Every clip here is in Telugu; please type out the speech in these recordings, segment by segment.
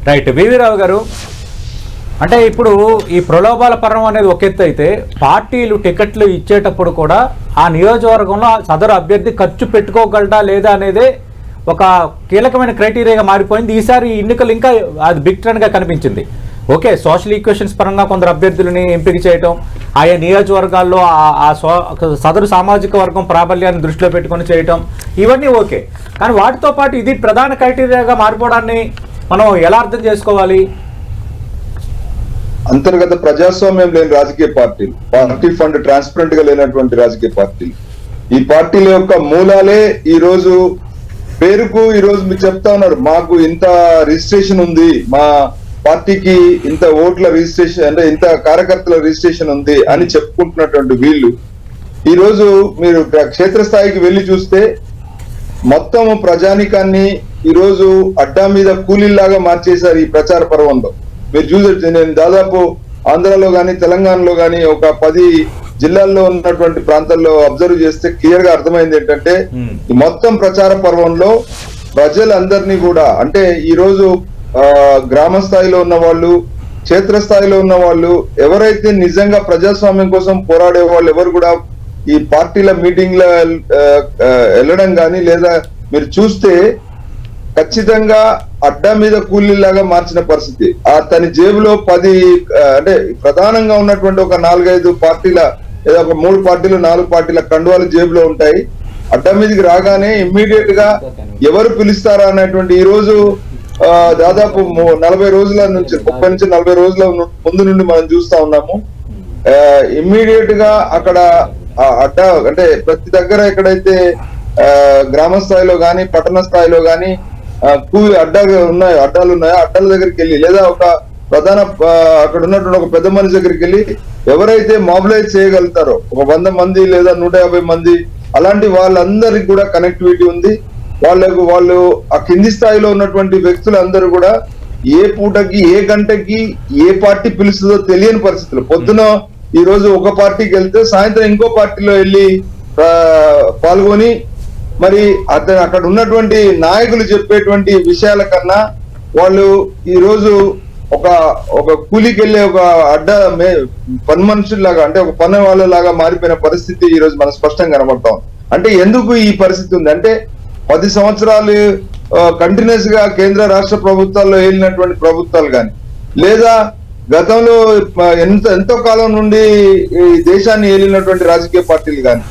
రైట్. వివి రావు గారు, అంటే ఇప్పుడు ఈ ప్రలోభాల పర్వం అనేది ఒక ఎత్తు అయితే, పార్టీలు టికెట్లు ఇచ్చేటప్పుడు కూడా ఆ నియోజకవర్గంలో సదరు అభ్యర్థి ఖర్చు పెట్టుకోగలడా లేదా అనేది ఒక కీలకమైన క్రైటీరియాగా మారిపోయింది. ఈసారి ఎన్నికలు ఇంకా అది బిగ్ ట్రెండ్గా కనిపించింది. ఓకే, సోషల్ ఈక్వేషన్స్ పరంగా కొందరు అభ్యర్థులని ఎంపిక చేయటం, ఆయా నియోజకవర్గాల్లో సదరు సామాజిక వర్గం ప్రాబల్యాన్ని దృష్టిలో పెట్టుకొని చేయటం, ఇవన్నీ ఓకే. కానీ వాటితో పాటు ఇది ప్రధాన క్రైటీరియాగా మారిపోవడాన్ని మనం ఎలా అర్థం చేసుకోవాలి? అంతర్గత ప్రజాస్వామ్యం లేని రాజకీయ పార్టీలు, పార్టీ ఫండ్ ట్రాన్స్పరెంట్ గా లేనటువంటి రాజకీయ పార్టీలు, ఈ పార్టీల యొక్క మూలాలే ఈ రోజు పేరుకు ఈ రోజు మీరు చెప్తా ఉన్నారు, మాకు ఇంత రిజిస్ట్రేషన్ ఉంది, మా పార్టీకి ఇంత ఓట్ల రిజిస్ట్రేషన్ అంటే ఇంత కార్యకర్తల రిజిస్ట్రేషన్ ఉంది అని చెప్పుకుంటున్నటువంటి వీళ్ళు ఈ రోజు మీరు క్షేత్రస్థాయికి వెళ్లి చూస్తే మొత్తం ప్రజానికాన్ని ఈ రోజు అడ్డా మీద కూలీల్లాగా మార్చేశారు ఈ ప్రచార పర్వంలో. మీరు చూసొచ్చు, నేను దాదాపు ఆంధ్రాలో గాని తెలంగాణలో గాని ఒక 10 జిల్లాల్లో ఉన్నటువంటి ప్రాంతాల్లో అబ్జర్వ్ చేస్తే క్లియర్ గా అర్థమైంది ఏంటంటే ఈ మొత్తం ప్రచార పర్వంలో ప్రజలందరినీ కూడా, అంటే ఈ రోజు గ్రామ స్థాయిలో ఉన్న వాళ్ళు, క్షేత్రస్థాయిలో ఉన్న వాళ్ళు, ఎవరైతే నిజంగా ప్రజాస్వామ్యం కోసం పోరాడే వాళ్ళు ఎవరు కూడా ఈ పార్టీల మీటింగ్ లో వెళ్ళడం కానీ లేదా మీరు చూస్తే ఖచ్చితంగా అడ్డా మీద కూలీలాగా మార్చిన పరిస్థితి. తన జేబులో 10 అంటే ప్రధానంగా ఉన్నటువంటి ఒక 4-5 పార్టీల లేదా ఒక 3 పార్టీలు 4 పార్టీల కండువాలు జేబులో ఉంటాయి. అడ్డా మీదకి రాగానే ఇమ్మీడియట్ గా ఎవరు పిలుస్తారా అన్నటువంటి ఈ రోజు దాదాపు 40 రోజుల నుంచి 30 నుంచి 40 రోజుల ముందు నుండి మనం చూస్తా ఉన్నాము. ఇమ్మీడియట్ గా అక్కడ అడ్డా అంటే ప్రతి దగ్గర ఎక్కడైతే గ్రామ స్థాయిలో గాని పట్టణ స్థాయిలో గాని అడ్డాలు ఉన్నాయో అడ్డాల దగ్గరికి వెళ్ళి లేదా ఒక ప్రధాన అక్కడ ఉన్నటువంటి ఒక పెద్ద మనిషి దగ్గరికి వెళ్ళి ఎవరైతే మొబిలైజ్ చేయగలుగుతారో ఒక 100 మంది లేదా 150 మంది అలాంటి వాళ్ళందరికి కూడా కనెక్టివిటీ ఉంది. వాళ్ళు ఆ కింది స్థాయిలో ఉన్నటువంటి వ్యక్తులందరూ కూడా ఏ పూటకి ఏ గంటకి ఏ పార్టీ పిలుస్తుందో తెలియని పరిస్థితులు. పొద్దున ఈ రోజు ఒక పార్టీకి వెళ్తే సాయంత్రం ఇంకో పార్టీలో వెళ్ళి పాల్గొని మరి అక్కడ ఉన్నటువంటి నాయకులు చెప్పేటువంటి విషయాల కన్నా వాళ్ళు ఈ రోజు ఒక కూలికి వెళ్ళే ఒక అడ్డా పని మనుషుల్లాగా అంటే ఒక పని వాళ్ళలాగా మారిపోయిన పరిస్థితి ఈ రోజు మనం స్పష్టంగా కనబడతాం. అంటే ఎందుకు ఈ పరిస్థితి ఉంది అంటే 10 సంవత్సరాలు కంటిన్యూస్ గా కేంద్ర రాష్ట్ర ప్రభుత్వాల్లో ఏలినటువంటి ప్రభుత్వాలు కానీ లేదా గతంలో ఎంతో కాలం నుండి ఈ దేశాన్ని ఏలినటువంటి రాజకీయ పార్టీలు కానీ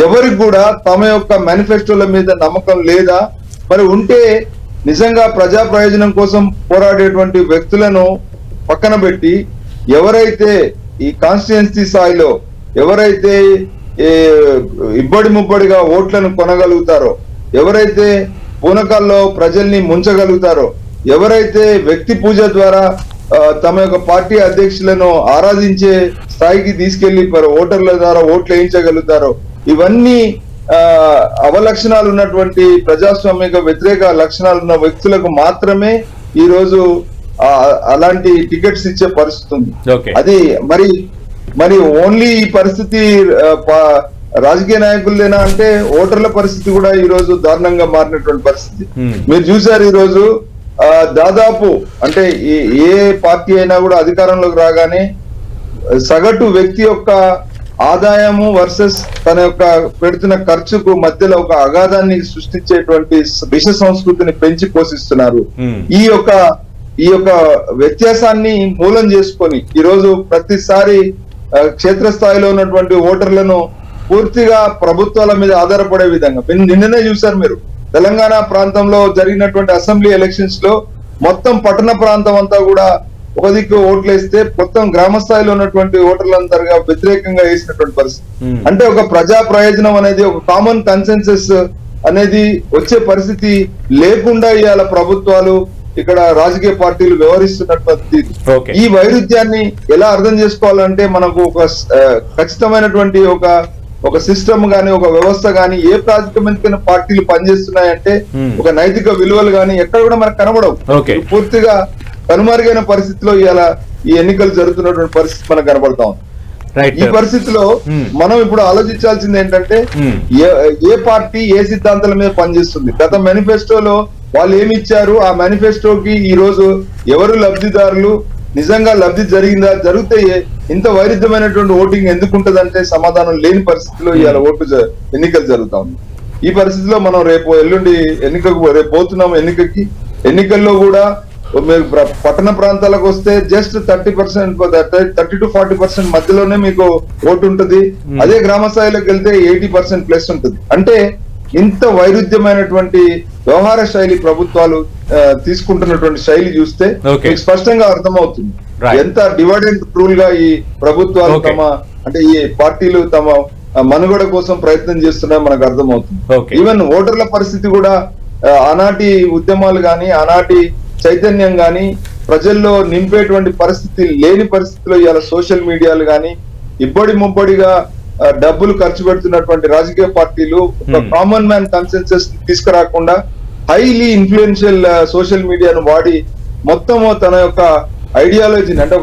ఎవరికి కూడా తమ యొక్క మేనిఫెస్టోల మీద నమ్మకం లేదా? మరి ఉంటే నిజంగా ప్రజా ప్రయోజనం కోసం పోరాడేటువంటి వ్యక్తులను పక్కన పెట్టి ఎవరైతే ఈ కాన్స్టిట్యుయెన్సీ స్థాయిలో ఎవరైతే ఇబ్బడి ముబ్బడిగా ఓట్లను కొనగలుగుతారో, ఎవరైతే పూనకాల్లో ప్రజల్ని ముంచగలుగుతారో, ఎవరైతే వ్యక్తి పూజ ద్వారా తమ యొక్క పార్టీ అధ్యక్షులను ఆరాధించే స్థాయికి తీసుకెళ్లి ఓటర్ల ద్వారా ఓట్లు వేయించగలుగుతారో, ఇవన్నీ అవలక్షణాలు ఉన్నటువంటి ప్రజాస్వామిక వ్యతిరేక లక్షణాలు ఉన్న వ్యక్తులకు మాత్రమే ఈ రోజు అలాంటి టికెట్స్ ఇచ్చే పరిస్థితి ఉంది. అది మరి ఓన్లీ ఈ పరిస్థితి రాజకీయ నాయకులదేనా అంటే ఓటర్ల పరిస్థితి కూడా ఈ రోజు దారుణంగా మారినటువంటి పరిస్థితి మీరు చూసారు. ఈ రోజు దాదాపు అంటే ఏ పార్టీ అయినా కూడా అధికారంలోకి రాగానే సగటు వ్యక్తి యొక్క ఆదాయము వర్సెస్ తన యొక్క పెడుతున్న ఖర్చుకు మధ్యలో ఒక అగాధాన్ని సృష్టించేటువంటి విష సంస్కృతిని పెంచి పోషిస్తున్నారు. ఈ యొక్క వ్యత్యాసాన్ని మూలం చేసుకొని ఈ రోజు ప్రతిసారి క్షేత్రస్థాయిలో ఉన్నటువంటి ఓటర్లను పూర్తిగా ప్రభుత్వాల మీద ఆధారపడే విధంగా నిన్ననే చూసారు మీరు తెలంగాణ ప్రాంతంలో జరిగినటువంటి అసెంబ్లీ ఎలక్షన్స్ లో మొత్తం పట్టణ ప్రాంతం అంతా కూడా ఒక దిక్కు ఓట్లు వేస్తే మొత్తం గ్రామ స్థాయిలో ఉన్నటువంటి ఓటర్లందరిగా వ్యతిరేకంగా వేసినటువంటి పరిస్థితి. అంటే ఒక ప్రజా ప్రయోజనం అనేది ఒక కామన్ కన్సెన్సస్ అనేది వచ్చే పరిస్థితి లేకుండా ఇవాళ ప్రభుత్వాలు ఇక్కడ రాజకీయ పార్టీలు వ్యవహరిస్తున్నటువంటి ఈ వైరుధ్యాన్ని ఎలా అర్థం చేసుకోవాలంటే మనకు ఒక ఖచ్చితమైనటువంటి ఒక సిస్టమ్ గాని ఒక వ్యవస్థ గాని ఏ ప్రాతిపదికన పార్టీలు పనిచేస్తున్నాయంటే ఒక నైతిక విలువలు గాని ఎక్కడ కూడా మనకు కనబడవు. పూర్తిగా కనుమరుగైన పరిస్థితిలో ఇలా ఈ ఎన్నికలు జరుగుతున్నటువంటి పరిస్థితి మనకు కనబడతా ఉంది. ఈ పరిస్థితిలో మనం ఇప్పుడు ఆలోచించాల్సింది ఏంటంటే ఏ పార్టీ ఏ సిద్ధాంతాల మీద పనిచేస్తుంది. గత మేనిఫెస్టోలో వాళ్ళు ఏమి ఇచ్చారు, ఆ మేనిఫెస్టోకి ఈ రోజు ఎవరు లబ్ధిదారులు, నిజంగా లబ్ధి జరిగిందా, జరిగితే ఇంత వైరుధ్యమైనటువంటి ఓటింగ్ ఎందుకు ఉంటదంటే సమాధానం లేని పరిస్థితిలో ఇవాళ ఎన్నికలు జరుగుతా ఉంది. ఈ పరిస్థితిలో మనం రేపు ఎల్లుండి రేపు పోతున్నాం ఎన్నికల్లో కూడా మీరు పట్టణ ప్రాంతాలకు వస్తే జస్ట్ 30% to 40% మధ్యలోనే మీకు ఓటు ఉంటుంది. అదే గ్రామ స్థాయిలోకి వెళ్తే 80% ప్లస్ ఉంటుంది. అంటే ఇంత వైరుధ్యమైనటువంటి వ్యవహార శైలి ప్రభుత్వాలు తీసుకుంటున్నటువంటి శైలి చూస్తే మీకు స్పష్టంగా అర్థమవుతుంది ఎంత డివైడ్ అండ్ రూల్ గా ఈ ప్రభుత్వాలు అంటే ఈ పార్టీలు తమ మనుగడ కోసం ప్రయత్నం చేస్తున్నాయో మనకు అర్థమవుతుంది. ఈవెన్ ఓటర్ల పరిస్థితి కూడా ఆనాటి ఉద్యమాలు గాని ఆనాటి చైతన్యం గాని ప్రజల్లో నింపేటువంటి పరిస్థితి లేని పరిస్థితిలో ఇవాళ సోషల్ మీడియాలు గాని ఇబ్బడి ముబ్బడిగా డబ్బులు ఖర్చు పెడుతున్నటువంటి రాజకీయ పార్టీలు ఒక కామన్ మ్యాన్ కన్సెన్సస్ తీసుకురాకుండా హైలీ ఇన్ఫ్లుయెన్షియల్ సోషల్ మీడియాను వాడి మొత్తము తన యొక్క ఐడియాలజీని అంటే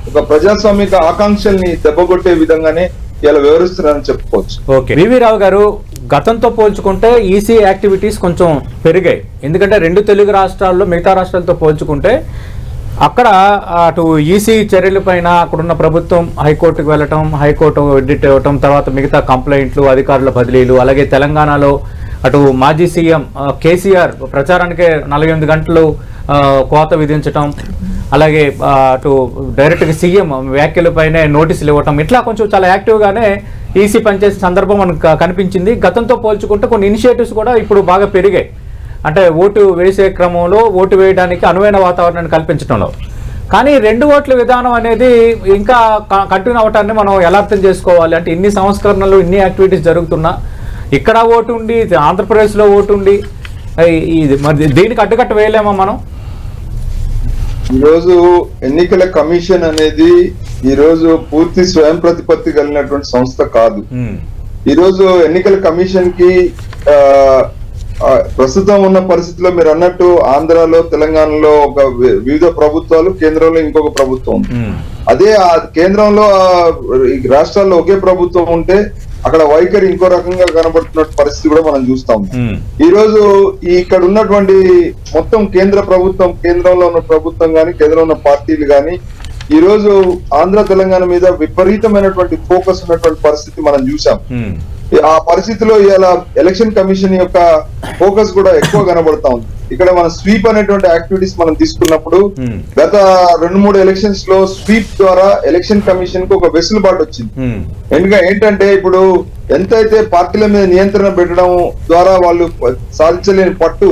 ఒక ప్రజాస్వామిక ఆకాంక్షల్ని దెబ్బకొట్టే విధంగానే ఇలా వివరిస్తున్నారని చెప్పుకోవచ్చు. ఓకే, వివి రావు గారు, గతంతో పోల్చుకుంటే ఈసీ యాక్టివిటీస్ కొంచెం పెరిగాయి. ఎందుకంటే 2 తెలుగు రాష్ట్రాల్లో మిగతా రాష్ట్రాలతో పోల్చుకుంటే అక్కడ అటు ఈసీ చర్యలపైన అక్కడున్న ప్రభుత్వం హైకోర్టుకు వెళ్ళటం, హైకోర్టు ఎడిట్ ఇవ్వటం, తర్వాత మిగతా కంప్లైంట్లు, అధికారుల బదిలీలు, అలాగే తెలంగాణలో అటు మాజీ సీఎం కేసీఆర్ ప్రచారానికే 48 గంటలు కోత విధించటం, అలాగే అటు డైరెక్ట్గా సీఎం వ్యాఖ్యలపైనే నోటీసులు ఇవ్వటం, ఇట్లా కొంచెం చాలా యాక్టివ్గానే ఈసీ పనిచేసే సందర్భం మనకు కనిపించింది. గతంతో పోల్చుకుంటే కొన్ని ఇనిషియేటివ్స్ కూడా ఇప్పుడు బాగా పెరిగాయి. అంటే ఓటు వేసే క్రమంలో ఓటు వేయడానికి అనువైన వాతావరణాన్ని కల్పించడంలో. కానీ 2 ఓట్ల విధానం అనేది ఇంకా కంటిన్యూ అవటాన్ని మనం ఎలా అర్థం చేసుకోవాలి? అంటే ఇన్ని సంస్కరణలు, ఇన్ని యాక్టివిటీస్ జరుగుతున్నా ఇక్కడ ఓటు ఉండి, ఆంధ్రప్రదేశ్లో ఓటు ఉండి, మరి దీనికి అడ్డుకట్ట వేయలేమా మనం? ఈరోజు ఎన్నికల కమిషన్ అనేది ఈరోజు పూర్తి స్వయం ప్రతిపత్తి కలిగినటువంటి సంస్థ కాదు. ఈరోజు ఎన్నికల కమిషన్ కి ప్రస్తుతం ఉన్న పరిస్థితిలో మీరు అన్నట్టు ఆంధ్రాలో, తెలంగాణలో ఒక వివిధ ప్రభుత్వాలు, కేంద్రంలో ఇంకొక ప్రభుత్వం ఉంది. అదే ఆ కేంద్రంలో రాష్ట్రాల్లో ఒకే ప్రభుత్వం ఉంటే అక్కడ వైఖరి ఇంకో రకంగా కనబడుతున్న పరిస్థితి కూడా మనం చూస్తాం. ఈ రోజు ఇక్కడ ఉన్నటువంటి మొత్తం కేంద్ర ప్రభుత్వం, కేంద్రంలో ఉన్న ప్రభుత్వం గాని, కేంద్రంలో ఉన్న పార్టీలు గాని ఈ రోజు ఆంధ్ర తెలంగాణ మీద విపరీతమైనటువంటి ఫోకస్ ఉన్నటువంటి పరిస్థితి మనం చూసాం. ఆ పరిస్థితిలో ఇవాళ ఎలక్షన్ కమిషన్ యొక్క ఫోకస్ కూడా ఎక్కువ కనబడతా ఉంది. ఇక్కడ మన స్వీప్ అనేటువంటి యాక్టివిటీస్ మనం తీసుకున్నప్పుడు గత 2-3 ఎలక్షన్స్ లో స్వీప్ ద్వారా ఎలక్షన్ కమిషన్ కు ఒక వెసులుబాటు వచ్చింది. ఎందుకంటే ఏంటంటే ఇప్పుడు ఎంతైతే పార్టీల మీద నియంత్రణ పెట్టడం ద్వారా వాళ్ళు సాధించలేని పట్టు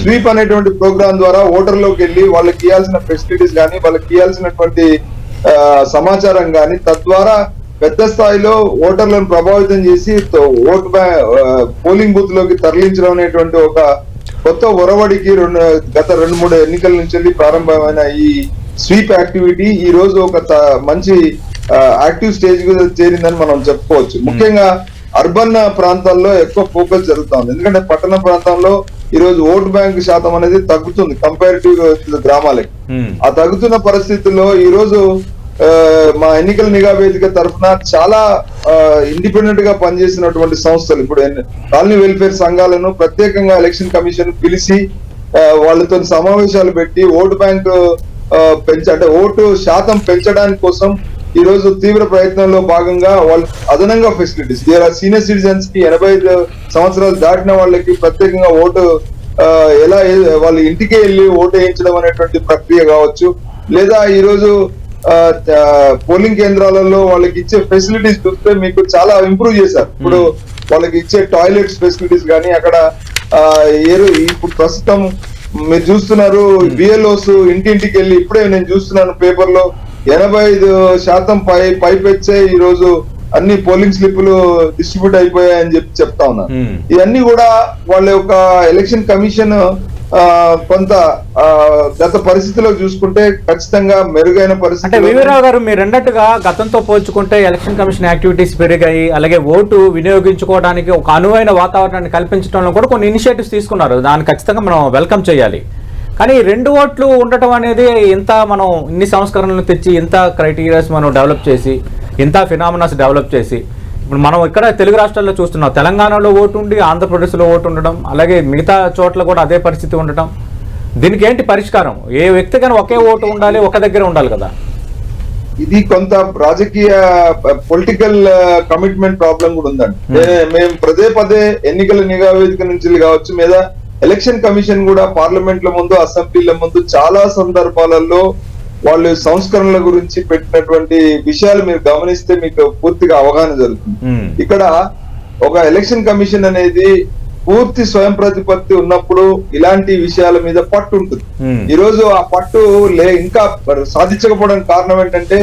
స్వీప్ అనేటువంటి ప్రోగ్రామ్ ద్వారా ఓటర్లోకి వెళ్ళి వాళ్ళకి ఇవ్వాల్సిన ఫెసిలిటీస్ గానీ, వాళ్ళకి ఇవ్వాల్సినటువంటి సమాచారం గానీ, తద్వారా పెద్ద స్థాయిలో ఓటర్లను ప్రభావితం చేసి ఓటు పోలింగ్ బూత్ లోకి తరలించడం అనేటువంటి ఒక కొత్త ఒరవడికి గత 2-3 ఎన్నికల నుంచి ప్రారంభమైన ఈ స్వీప్ యాక్టివిటీ ఈ రోజు ఒక మంచి యాక్టివ్ స్టేజ్ చేరిందని మనం చెప్పుకోవచ్చు. ముఖ్యంగా అర్బన్ ప్రాంతాల్లో ఎక్కువ ఫోకస్ జరుగుతా ఉంది. ఎందుకంటే పట్టణ ప్రాంతంలో ఈ రోజు ఓటు బ్యాంక్ శాతం అనేది తగ్గుతుంది కంపారిటివ్ గ్రామాలకి. ఆ తగ్గుతున్న పరిస్థితుల్లో ఈ రోజు మా ఎన్నికల నిఘా వేదిక తరఫున చాలా ఇండిపెండెంట్ గా పనిచేసినటువంటి సంస్థలు ఇప్పుడు కాలనీ వెల్ఫేర్ సంఘాలను ప్రత్యేకంగా ఎలక్షన్ కమిషన్ పిలిచి వాళ్ళతో సమావేశాలు పెట్టి ఓటు బ్యాంక్ అంటే ఓటు శాతం పెంచడానికి కోసం ఈ రోజు తీవ్ర ప్రయత్నంలో భాగంగా వాళ్ళు అదనంగా ఫెసిలిటీస్ సీనియర్ సిటిజన్స్ కి 85 సంవత్సరాలు దాటిన వాళ్ళకి ప్రత్యేకంగా ఓటు ఎలా వాళ్ళ ఇంటికే వెళ్ళి ఓటు వేయించడం అనేటువంటి ప్రక్రియ కావచ్చు, లేదా ఈ రోజు పోలింగ్ కేంద్రాలలో వాళ్ళకి ఇచ్చే ఫెసిలిటీస్ చూస్తే మీకు చాలా ఇంప్రూవ్ చేశారు. ఇప్పుడు వాళ్ళకి ఇచ్చే టాయిలెట్స్ ఫెసిలిటీస్ కానీ అక్కడ ఇప్పుడు ప్రస్తుతం మీరు చూస్తున్నారు బిఎల్ఓస్ ఇంటింటికి వెళ్ళి ఇప్పుడే నేను చూస్తున్నాను పేపర్ లో 85% పైపెచ్చే ఈ రోజు అన్ని పోలింగ్ స్లిప్లు డిస్ట్రిబ్యూట్ అయిపోయాయని చెప్తా ఉన్నారు. ఇవన్నీ కూడా వాళ్ళ యొక్క ఎలక్షన్ కమిషన్ కొంత గత పరిస్థితిలో చూసుకుంటే ఖచ్చితంగా మెరుగైన పరిస్థితి. అంటే వివీరావు గారు, మీరు అన్నట్టుగా గతంతో పోల్చుకుంటే ఎలక్షన్ కమిషన్ యాక్టివిటీస్ పెరిగాయి, అలాగే ఓటు వినియోగించుకోవడానికి ఒక అనువైన వాతావరణాన్ని కల్పించడంలో కూడా కొన్ని ఇనిషియేటివ్స్ తీసుకున్నారు. దాన్ని ఖచ్చితంగా మనం వెల్కమ్ చేయాలి. కానీ 2 ఓట్లు ఉండటం అనేది ఇంత మనం ఇన్ని సంస్కరణలు తెచ్చి, ఇంత క్రైటీరియాస్ మనం డెవలప్ చేసి, ఇంత ఫినామినాస్ డెవలప్ చేసి, ఇప్పుడు మనం ఇక్కడ తెలుగు రాష్ట్రాల్లో చూస్తున్నాం. తెలంగాణలో ఓటు ఉండి ఆంధ్రప్రదేశ్లో ఓటు ఉండడం, అలాగే మిగతా చోట్ల కూడా అదే పరిస్థితి ఉండటం. దీనికి ఏంటి పరిష్కారం? ఏ వ్యక్తికైనా ఒకే ఓటు ఉండాలి, ఒక దగ్గర ఉండాలి కదా. ఇది కొంత రాజకీయ పొలిటికల్ కమిట్మెంట్ ప్రాబ్లం కూడా ఉందండి. మేము పదే ఎన్నికల నిఘా వేదిక నుంచి కావచ్చు మీద ఎలక్షన్ కమిషన్ కూడా పార్లమెంట్ల ముందు, అసెంబ్లీల ముందు చాలా సందర్భాలలో వాళ్ళు సంస్కరణల గురించి పెట్టినటువంటి విషయాలు మీరు గమనిస్తే మీకు పూర్తిగా అవగాహన జరుగుతుంది. ఇక్కడ ఒక ఎలక్షన్ కమిషన్ అనేది పూర్తి స్వయం ప్రతిపత్తి ఉన్నప్పుడు ఇలాంటి విషయాల మీద పట్టు ఉంటుంది. ఈ రోజు ఆ పట్టు ఇంకా సాధించకపోవడానికి కారణం ఏంటంటే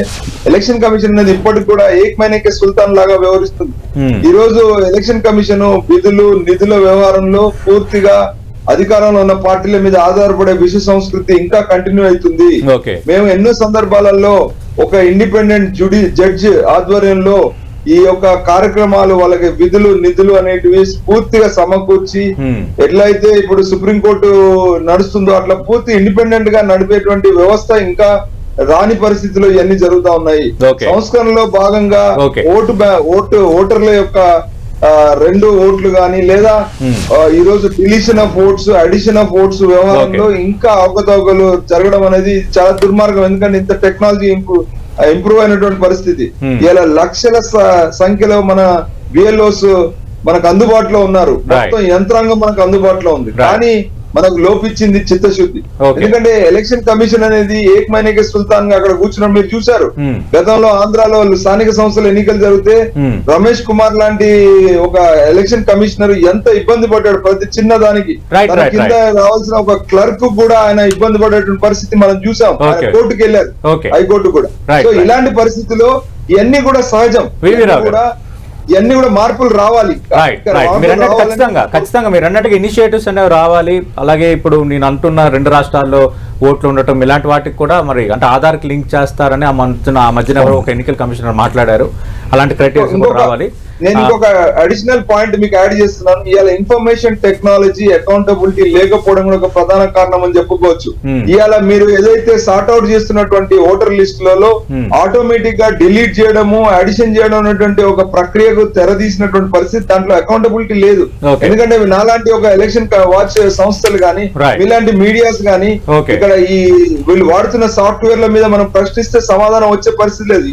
ఎలక్షన్ కమిషన్ అనేది ఇప్పటికి కూడా ఏక్ మహీనే సుల్తాన్ లాగా వ్యవహరిస్తుంది. ఈ రోజు ఎలక్షన్ కమిషన్ విధులు నిధుల వ్యవహారంలో పూర్తిగా అధికారంలో ఉన్న పార్టీల మీద ఆధారపడే విశ్వ సంస్కృతి ఇంకా కంటిన్యూ అవుతుంది. మేము ఎన్నో సందర్భాలలో ఒక ఇండిపెండెంట్ జడ్జి ఆధ్వర్యంలో ఈ యొక్క కార్యక్రమాలు వాళ్ళకి విధులు నిధులు అనేటివి పూర్తిగా సమకూర్చి ఎట్లయితే ఇప్పుడు సుప్రీంకోర్టు నడుస్తుందో అట్లా పూర్తి ఇండిపెండెంట్ గా నడిపేటువంటి వ్యవస్థ ఇంకా రాని పరిస్థితిలో ఇవన్నీ జరుగుతా ఉన్నాయి. సంస్కరణలో భాగంగా ఓటర్ల యొక్క 2 ఓట్లు గాని లేదా ఈ రోజు deletion of votes, addition of votes వ్యవహారంలో ఇంకా అవకతవకలు జరగడం అనేది చాలా దుర్మార్గం. ఎందుకంటే ఇంత టెక్నాలజీ ఇంప్రూవ్ అయినటువంటి పరిస్థితి. ఇలా లక్షల సంఖ్యలో మన బిఎల్ఓస్ మనకు అందుబాటులో ఉన్నారు. మొత్తం యంత్రాంగం మనకు అందుబాటులో ఉంది. కానీ మనకు లోపించింది చిత్తశుద్ధి. ఎందుకంటే ఎలక్షన్ కమిషన్ అనేది ఏక్ మహీనే సుల్తాన్ గా అక్కడ కూర్చున్నప్పుడు మీరు చూశారు. గతంలో ఆంధ్రాలో స్థానిక సంస్థల ఎన్నికలు జరిగితే రమేష్ కుమార్ లాంటి ఒక ఎలక్షన్ కమిషనర్ ఎంత ఇబ్బంది పడ్డాడు ప్రతి చిన్న దానికి. కింద రావాల్సిన ఒక క్లర్క్ కూడా ఆయన ఇబ్బంది పడేటువంటి పరిస్థితి మనం చూసాం. కోర్టుకు వెళ్ళారు, హైకోర్టు కూడా. సో ఇలాంటి పరిస్థితిలో ఇవన్నీ కూడా సహజం. ఇవన్నీ కూడా మార్పులు రావాలి. ఖచ్చితంగా మీరు అన్నట్టుగా ఇనిషియేటివ్స్ అనేవి రావాలి. అలాగే ఇప్పుడు నేను అంటున్న 2 రాష్ట్రాల్లో ఓట్లు ఉండటం ఇలాంటి వాటికి కూడా మరి అంటే ఆధార్కి లింక్ చేస్తారని ఆ మధ్యన ఒక ఎన్నికల కమిషనర్ మాట్లాడారు. అలాంటి క్రైటీరియా రావాలి. నేను ఇంకొక అడిషనల్ పాయింట్ మీకు యాడ్ చేస్తున్నాను. ఇవాళ ఇన్ఫర్మేషన్ టెక్నాలజీ అకౌంటబిలిటీ లేకపోవడం కూడా ఒక ప్రధాన కారణం అని చెప్పుకోవచ్చు. ఇవాళ మీరు ఏదైతే సార్ట్ అవుట్ చేస్తున్నటువంటి ఓటర్ లిస్టులలో ఆటోమేటిక్ గా డిలీట్ చేయడము, అడిషన్ చేయడం అనేటువంటి ఒక ప్రక్రియకు తెరదీసినటువంటి పరిస్థితి. దాంట్లో అకౌంటబిలిటీ లేదు. ఎందుకంటే నాలాంటి ఒక ఎలక్షన్ వాచ్ సంస్థలు గానీ ఇలాంటి మీడియాస్ గానీ ఇక్కడ వీళ్ళు వాడుతున్న సాఫ్ట్వేర్ల మీద మనం ప్రశ్నిస్తే సమాధానం వచ్చే పరిస్థితి లేదు.